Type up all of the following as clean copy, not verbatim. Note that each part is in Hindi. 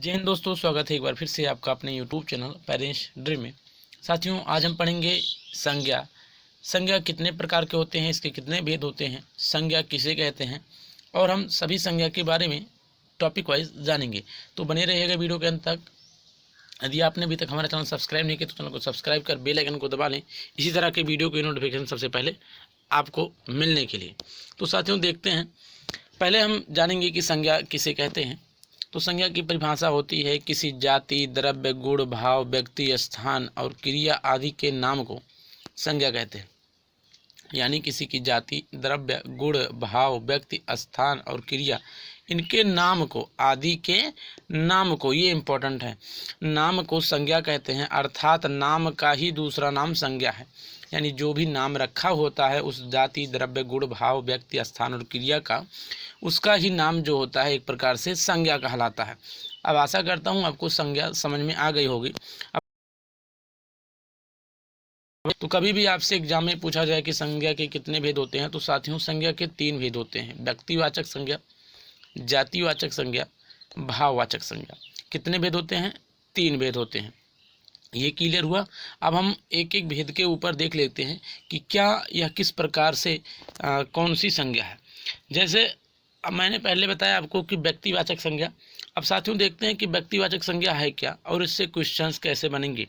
जय हिंद दोस्तों, स्वागत है एक बार फिर से आपका अपने यूट्यूब चैनल पेरेंट्स ड्रीम में। साथियों, आज हम पढ़ेंगे संज्ञा। संज्ञा कितने प्रकार के होते हैं, इसके कितने भेद होते हैं, संज्ञा किसे कहते हैं, और हम सभी संज्ञा के बारे में टॉपिक वाइज जानेंगे। तो बने रहिएगा वीडियो के अंत तक। यदि आपने अभी तक हमारा चैनल सब्सक्राइब नहीं किया तो चैनल को सब्सक्राइब कर बेल आइकन को दबा लें, इसी तरह के वीडियो की नोटिफिकेशन सबसे पहले आपको मिलने के लिए। तो साथियों, देखते हैं, पहले हम जानेंगे कि संज्ञा किसे कहते हैं। तो संज्ञा की परिभाषा होती है किसी जाति, द्रव्य, गुण, भाव, व्यक्ति, स्थान और क्रिया आदि के नाम को संज्ञा कहते हैं। यानी किसी की जाति, द्रव्य, गुण, भाव, व्यक्ति, स्थान और क्रिया, इनके नाम को, आदि के नाम को, ये इम्पोर्टेंट है, नाम को संज्ञा कहते हैं। अर्थात नाम का ही दूसरा नाम संज्ञा है। यानी जो भी नाम रखा होता है उस जाति, द्रव्य, गुण, भाव, व्यक्ति, स्थान और क्रिया का, उसका ही नाम जो होता है एक प्रकार से संज्ञा कहलाता है। अब आशा करता हूँ आपको संज्ञा समझ में आ गई होगी। तो कभी भी आपसे एग्जाम में पूछा जाए कि संज्ञा के कितने भेद होते हैं, तो साथियों संज्ञा के 3 भेद होते हैं। व्यक्तिवाचक संज्ञा, जातिवाचक संज्ञा, भाववाचक संज्ञा। कितने भेद होते हैं? 3 भेद होते हैं। ये क्लियर हुआ। अब हम एक एक भेद के ऊपर देख लेते हैं कि क्या यह किस प्रकार से कौन सी संज्ञा है। जैसे अब मैंने पहले बताया आपको कि व्यक्तिवाचक संज्ञा। अब साथियों देखते हैं कि व्यक्तिवाचक संज्ञा है क्या और इससे क्वेश्चंस कैसे बनेंगे।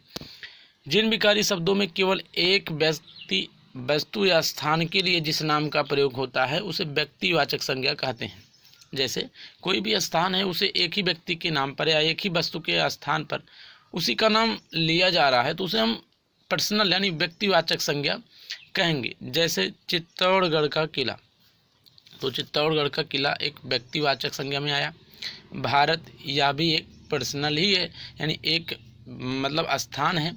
जिन विकारी शब्दों में केवल एक व्यक्ति, वस्तु या स्थान के लिए जिस नाम का प्रयोग होता है उसे व्यक्तिवाचक संज्ञा कहते हैं। जैसे कोई भी स्थान है, उसे एक ही व्यक्ति के नाम पर या एक ही वस्तु के स्थान पर उसी का नाम लिया जा रहा है तो उसे हम पर्सनल यानी व्यक्तिवाचक संज्ञा कहेंगे। जैसे चित्तौड़गढ़ का किला, तो चित्तौड़गढ़ का किला एक व्यक्तिवाचक संज्ञा में आया। भारत, यह भी एक पर्सनल ही है, यानी एक मतलब स्थान है।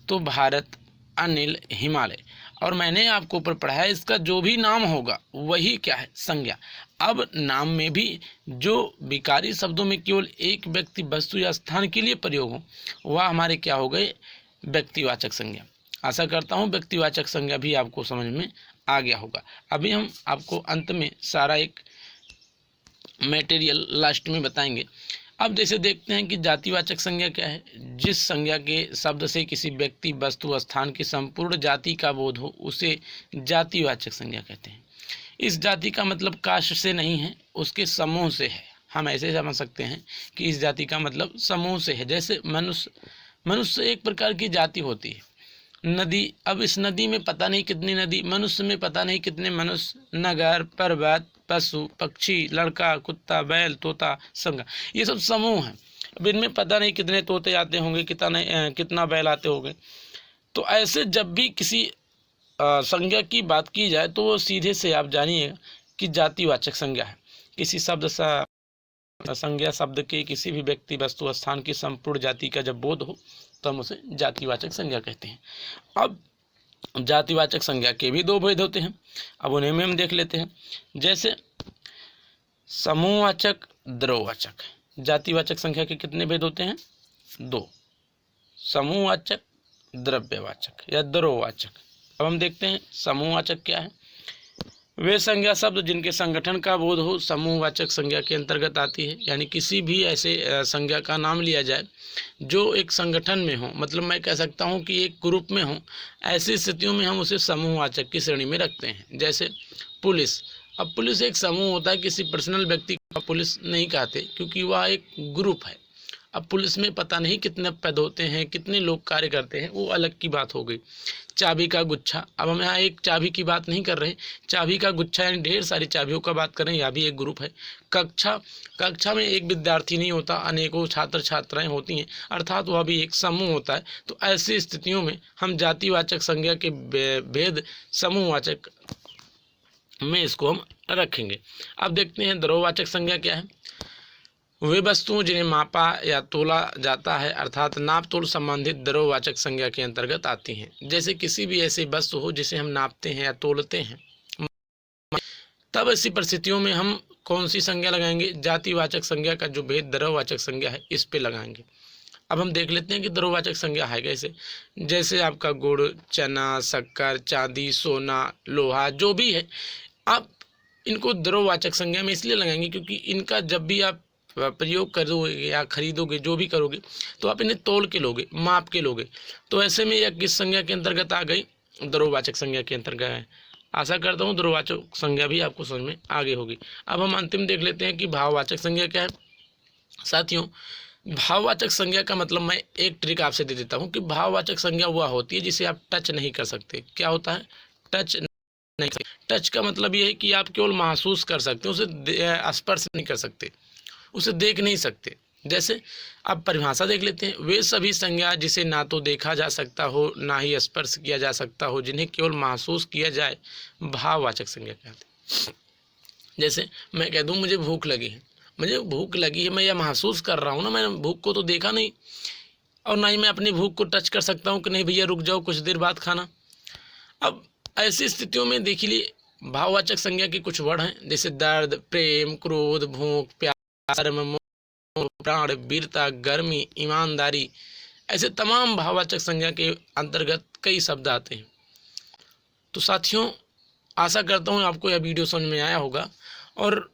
तो भारत, अनिल, हिमालय। और मैंने आपको ऊपर पढ़ाया इसका जो भी नाम होगा वही क्या है? संज्ञा। अब नाम में भी जो विकारी शब्दों में केवल एक व्यक्ति, वस्तु या स्थान के लिए प्रयोग हो वह हमारे क्या हो गए? व्यक्तिवाचक संज्ञा। आशा करता हूँ व्यक्तिवाचक संज्ञा भी आपको समझ में आ गया होगा। अभी हम आपको अंत में सारा एक मटेरियल लास्ट में बताएंगे। अब जैसे देखते हैं कि जातिवाचक संज्ञा क्या है। जिस संज्ञा के शब्द से किसी व्यक्ति, वस्तु, स्थान की संपूर्ण जाति का बोध हो उसे जातिवाचक संज्ञा कहते हैं। इस जाति का मतलब कास्ट से नहीं है, उसके समूह से है। हम ऐसे समझ सकते हैं कि इस जाति का मतलब समूह से है। जैसे मनुष्य एक प्रकार की जाति होती है। नदी, अब इस नदी में पता नहीं कितनी नदी, मनुष्य में पता नहीं कितने मनुष्य, नगर, पर्वत, पशु, पक्षी, लड़का, कुत्ता, बैल, तोता, संगा, ये सब समूह हैं। अब इनमें पता नहीं कितने तोते आते होंगे, कितना बैल आते होंगे। तो ऐसे जब भी किसी संज्ञा की बात की जाए तो वो सीधे से आप जानिएगा कि जातिवाचक संज्ञा है। किसी शब्द संज्ञा शब्द के किसी भी व्यक्ति, वस्तु, स्थान की संपूर्ण जाति का जब बोध हो तो हम उसे जातिवाचक संज्ञा कहते हैं। अब जातिवाचक संज्ञा के भी 2 भेद होते हैं। अब उन्हें में हम देख लेते हैं। जैसे समूहवाचक, द्रव्यवाचक। जातिवाचक संज्ञा के कितने भेद होते हैं? 2, समूहवाचक, द्रव्यवाचक या द्रव्यवाचक। अब हम देखते हैं समूहवाचक क्या है। वे संज्ञा शब्द जिनके संगठन का बोध हो समूहवाचक संज्ञा के अंतर्गत आती है। यानी किसी भी ऐसे संज्ञा का नाम लिया जाए जो एक संगठन में हो, मतलब मैं कह सकता हूं कि एक ग्रुप में हो, ऐसी स्थितियों में हम उसे समूहवाचक की श्रेणी में रखते हैं। जैसे पुलिस। अब पुलिस एक समूह होता है, किसी पर्सनल व्यक्ति को पुलिस नहीं कहते क्योंकि वह एक ग्रुप है। अब पुलिस में पता नहीं कितने पद होते हैं, कितने लोग कार्य करते हैं, वो अलग की बात हो गई। चाबी का गुच्छा। अब हम यहाँ एक चाबी की बात नहीं कर रहे, चाबी का गुच्छा यानी ढेर सारी चाबियों का बात करें, यह भी एक ग्रुप है। कक्षा में एक विद्यार्थी नहीं होता, अनेकों छात्र छात्राएं होती हैं, अर्थात वह भी एक समूह होता है। तो ऐसी स्थितियों में हम जातिवाचक संज्ञा के भेद समूहवाचक में इसको हम रखेंगे। अब देखते हैं द्रव्यवाचक संज्ञा क्या है। वे वस्तुओं जिन्हें मापा या तोला जाता है, अर्थात नाप तोल संबंधित द्रव्यवाचक संज्ञा के अंतर्गत आती हैं। जैसे किसी भी ऐसी वस्तु हो जिसे हम नापते हैं या तोलते हैं, तब ऐसी परिस्थितियों में हम कौन सी संज्ञा लगाएंगे? जातिवाचक संज्ञा का जो भेद द्रव्यवाचक संज्ञा है इस पे लगाएंगे। अब हम देख लेते हैं कि द्रव्यवाचक संज्ञा है कैसे। जैसे आपका गुड़, चना, शक्कर, चांदी, सोना, लोहा, जो भी है, आप इनको द्रव्यवाचक संज्ञा में इसलिए लगाएंगे क्योंकि इनका जब भी आप प्रयोग करोगे या खरीदोगे, जो भी करोगे, तो आप इन्हें तोल के लोगे, माप के लोगे। तो ऐसे में यह किस संज्ञा के अंतर्गत आ गई? द्रव्यवाचक संज्ञा के अंतर्गत है। आशा करता हूँ द्रव्यवाचक संज्ञा भी आपको समझ में आगे होगी। अब हम अंतिम देख लेते हैं कि भाववाचक संज्ञा क्या है। साथियों, भाववाचक संज्ञा का मतलब मैं एक ट्रिक आपसे दे देता हूँ कि भाववाचक संज्ञा वह होती है जिसे आप टच नहीं कर सकते। क्या होता है? टच नहीं कर सकते। टच का मतलब ये है कि आप केवल महसूस कर सकते हो, उसे स्पर्श नहीं कर सकते, उसे देख नहीं सकते। जैसे अब परिभाषा देख लेते हैं। वे सभी संज्ञा जिसे ना तो देखा जा सकता हो ना ही स्पर्श किया जा सकता हो, जिन्हें केवल महसूस किया जाए, भाववाचक संज्ञा कहते हैं। जैसे मैं कह दूं मुझे भूख लगी है, मुझे भूख लगी है, मैं यह महसूस कर रहा हूँ ना, मैंने भूख को तो देखा नहीं, और ना ही मैं अपनी भूख को टच कर सकता हूँ कि नहीं भैया रुक जाओ कुछ देर बाद खाना। अब ऐसी स्थितियों में देख लीजिए भाववाचक संज्ञा के कुछ वर्ड हैं, जैसे दर्द, प्रेम, क्रोध, भूख, प्यार, मोह, प्राण, वीरता, गर्मी, ईमानदारी, ऐसे तमाम भाववाचक संज्ञा के अंतर्गत कई शब्द आते हैं। तो साथियों, आशा करता हूँ आपको यह वीडियो समझ में आया होगा, और